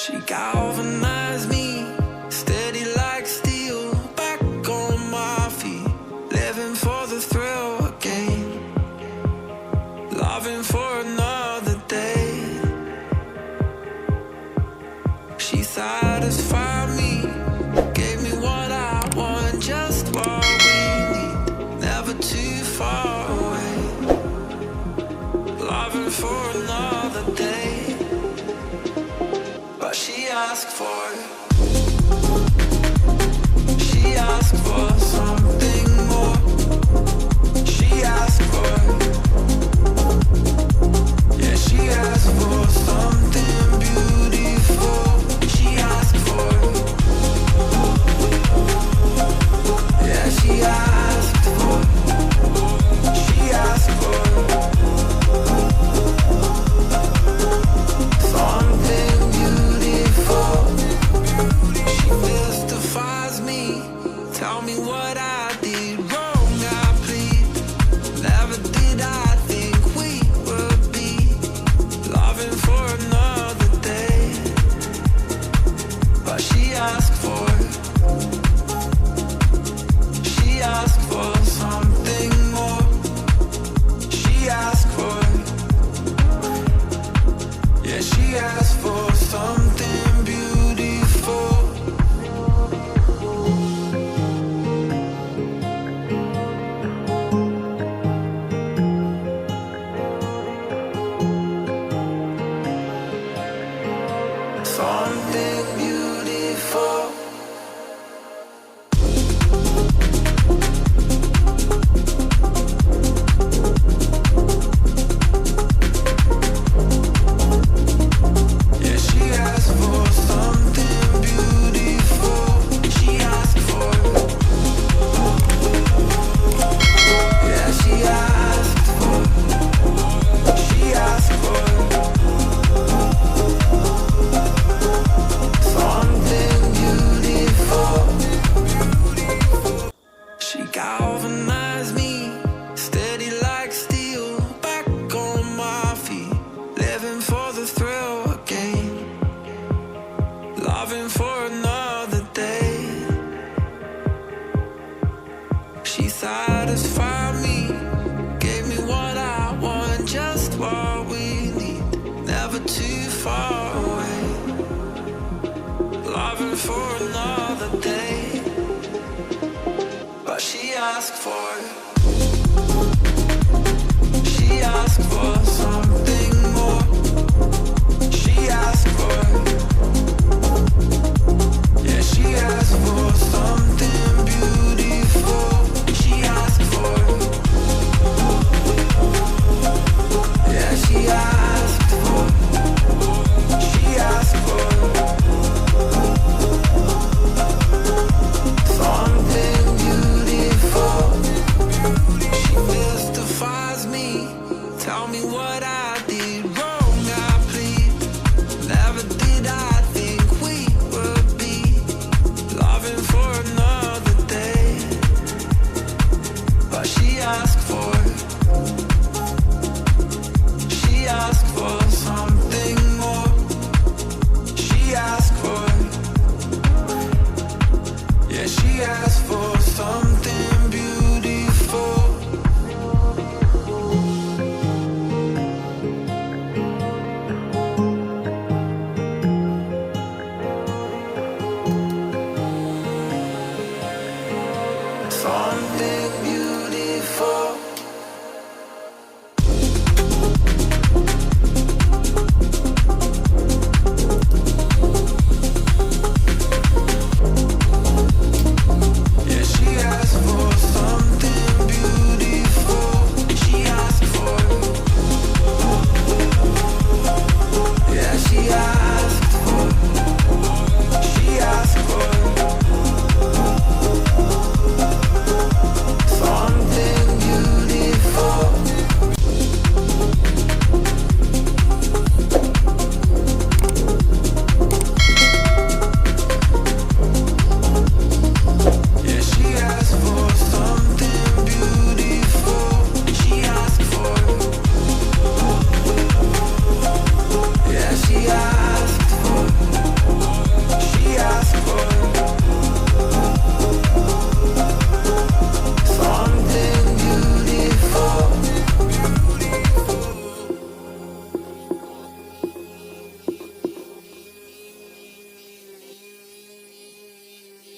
She galvanized me, steady like steel, back on my feet, living for the thrill again, loving for another day. She satisfied me, gave me what I want, just what we need, never too far away, loving for another day. But she asked for it. She asked for something more. She asked for it. Yeah, she asked for something beautiful. She asked for it. Yeah, she asked for it. She asked for it. Something beautiful. She mystifies me. Tell me what I did wrong, I plead. Never did I think we would be loving for another day. But she asked for it. She asked for something more. She asked for it. Yeah, she asked for something beautiful. Something beautiful. Yeah, she asked for something beautiful. She asked for it. Yeah, she asked for it. She asked for it. Something beautiful. She galvanized me, steady like steel, back on my feet, living for the thrill again, loving for another day. She satisfied me, gave me what I want, just what we need, never too far away, loving for another day. But she asked for it. She asked for something